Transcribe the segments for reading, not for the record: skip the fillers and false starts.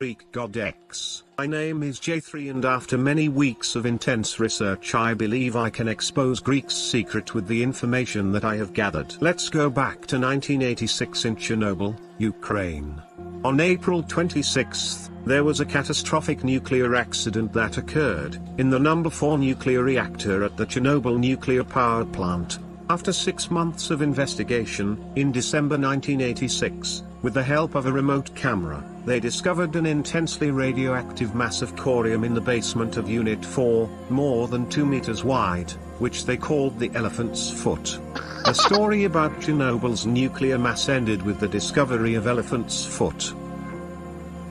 Greekgodx. My name is J3 and after many weeks of intense research I believe I can expose Greek's secret with the information that I have gathered. Let's go back to 1986 in Chernobyl, Ukraine. On April 26, there was a catastrophic nuclear accident that occurred in the number 4 nuclear reactor at the Chernobyl nuclear power plant. After 6 months of investigation, in December 1986, with the help of a remote camera, they discovered an intensely radioactive mass of corium in the basement of Unit 4, more than 2 meters wide, which they called the Elephant's Foot. The story about Chernobyl's nuclear mass ended with the discovery of Elephant's Foot.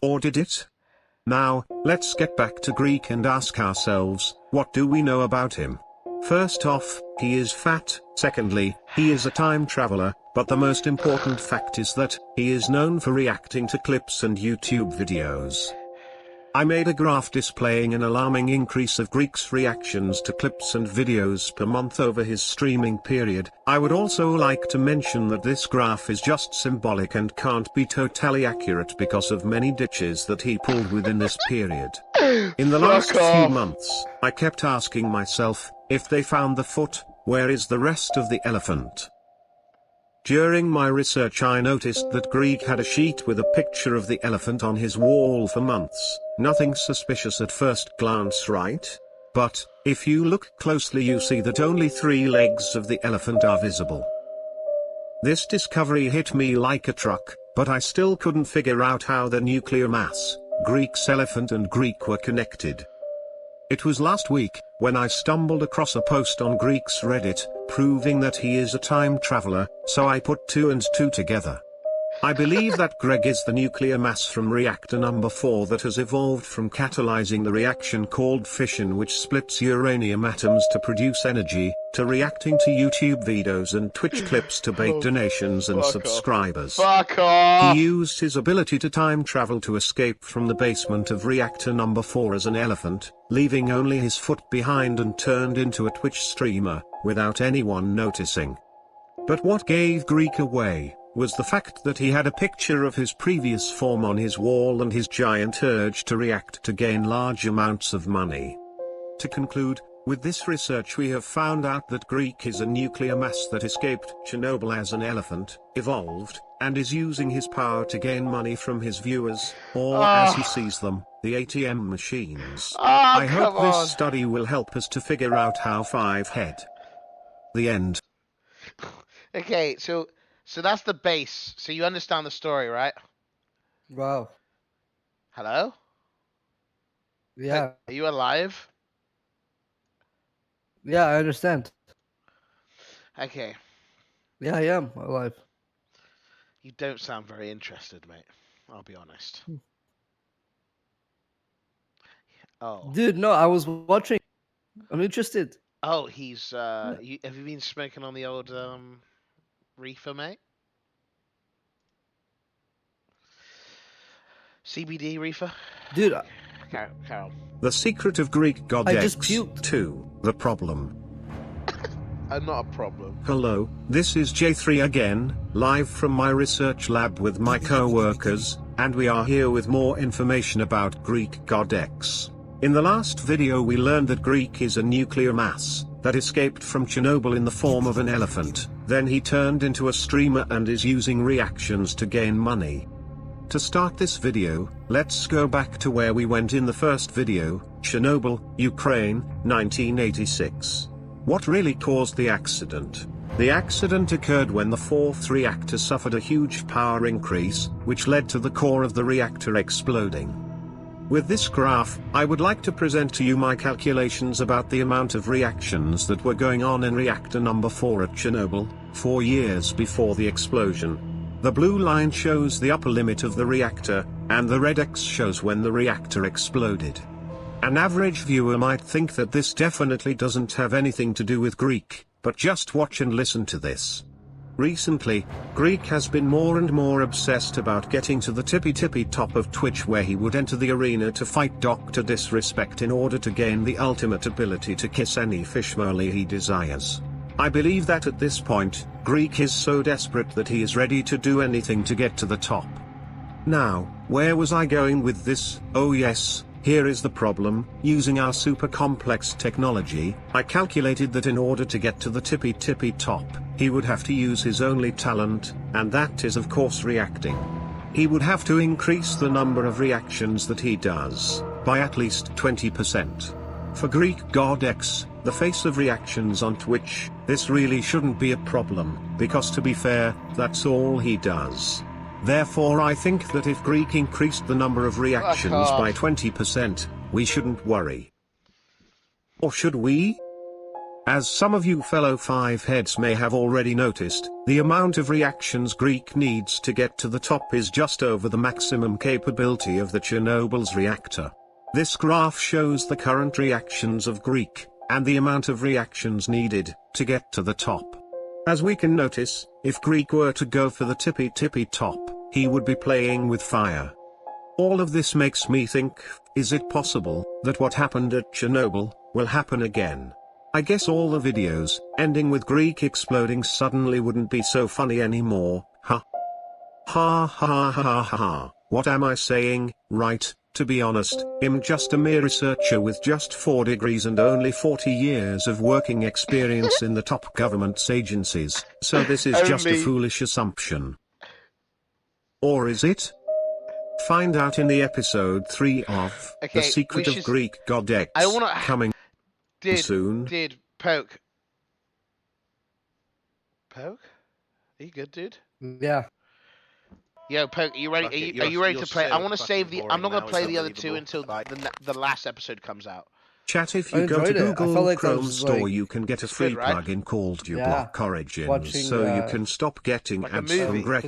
Or did it? Now, let's get back to Greek and ask ourselves, what do we know about him? First off, he is fat. Secondly, he is a time traveler, but the most important fact is that he is known for reacting to clips and YouTube videos. I made a graph displaying an alarming increase of Greek's reactions to clips and videos per month over his streaming period. I would also like to mention that this graph is just symbolic and can't be totally accurate because of many ditches that he pulled within this period. In the last few months, I kept asking myself, if they found the foot, where is the rest of the elephant? During my research I noticed that Greek had a sheet with a picture of the elephant on his wall for months. Nothing suspicious at first glance, right? But, if you look closely you see that only 3 legs of the elephant are visible. This discovery hit me like a truck, but I still couldn't figure out how the nuclear mass, Greek's elephant and Greek were connected. It was last week, when I stumbled across a post on Greek's Reddit, proving that he is a time traveler, so I put 2 and 2 together. I believe that Greg is the nuclear mass from reactor number 4 that has evolved from catalyzing the reaction called fission which splits uranium atoms to produce energy, to reacting to YouTube videos and Twitch clips to bait donations and subscribers. Fuck off! He used his ability to time travel to escape from the basement of reactor number 4 as an elephant, leaving only his foot behind and turned into a Twitch streamer, without anyone noticing. But what gave Greek away was the fact that he had a picture of his previous form on his wall and his giant urge to react to gain large amounts of money. To conclude, with this research we have found out that Greek is a nuclear mass that escaped Chernobyl as an elephant, evolved, and is using his power to gain money from his viewers, or as he sees them, the ATM machines. I hope this study will help us to figure out how 5 head. The end. Okay, so that's the base. So you understand the story, right? Wow. Hello? Yeah. Are you alive? Yeah, I understand. Okay. Yeah, I am alive. You don't sound very interested, mate. I'll be honest. Oh. Dude, no, I was watching. I'm interested. Oh, he's have you been smoking on the old reefer, mate? CBD reefer? Dude, Carol. The secret of Greekgodx. I just puked. 2. The problem. I'm not a problem. Hello, this is J3 again, live from my research lab with my co-workers, and we are here with more information about Greekgodx. In the last video we learned that Greek is a nuclear mass that escaped from Chernobyl in the form of an elephant, then he turned into a streamer and is using reactions to gain money. To start this video, let's go back to where we went in the first video, Chernobyl, Ukraine, 1986. What really caused the accident? The accident occurred when the 4th reactor suffered a huge power increase, which led to the core of the reactor exploding. With this graph, I would like to present to you my calculations about the amount of reactions that were going on in reactor number 4 at Chernobyl, 4 years before the explosion. The blue line shows the upper limit of the reactor, and the red X shows when the reactor exploded. An average viewer might think that this definitely doesn't have anything to do with Greek, but just watch and listen to this. Recently, Greek has been more and more obsessed about getting to the tippy top of Twitch where he would enter the arena to fight Dr. Disrespect in order to gain the ultimate ability to kiss any fishmole he desires. I believe that at this point, Greek is so desperate that he is ready to do anything to get to the top. Now, where was I going with this? Oh yes, here is the problem. Using our super complex technology, I calculated that in order to get to the tippy top, he would have to use his only talent, and that is of course reacting. He would have to increase the number of reactions that he does, by at least 20%. For Greekgodx, the face of reactions on Twitch, this really shouldn't be a problem, because to be fair, that's all he does. Therefore I think that if Greek increased the number of reactions by 20%, we shouldn't worry. Or should we? As some of you fellow 5 heads may have already noticed, the amount of reactions Greek needs to get to the top is just over the maximum capability of the Chernobyl's reactor. This graph shows the current reactions of Greek, and the amount of reactions needed to get to the top. As we can notice, if Greek were to go for the tippy top, he would be playing with fire. All of this makes me think, is it possible that what happened at Chernobyl will happen again? I guess all the videos ending with Greek exploding suddenly wouldn't be so funny anymore, huh? Ha ha ha ha ha. What am I saying? Right, to be honest, I'm just a mere researcher with just 4 degrees and only 40 years of working experience in the top government's agencies, so this is just a foolish assumption. Or is it? Find out in the episode 3 of The Secret of Greekgodx, coming soon. Poke. Poke? Are you good, dude? Yeah. Yo, Poke, are you ready? Are you ready to play? I want to save the. I'm not going to play the other 2 until the last episode comes out. Chat, if you go to Google Chrome Store, you can get a free good, right? plugin called uBlock Origins, so you can stop getting ads from Greg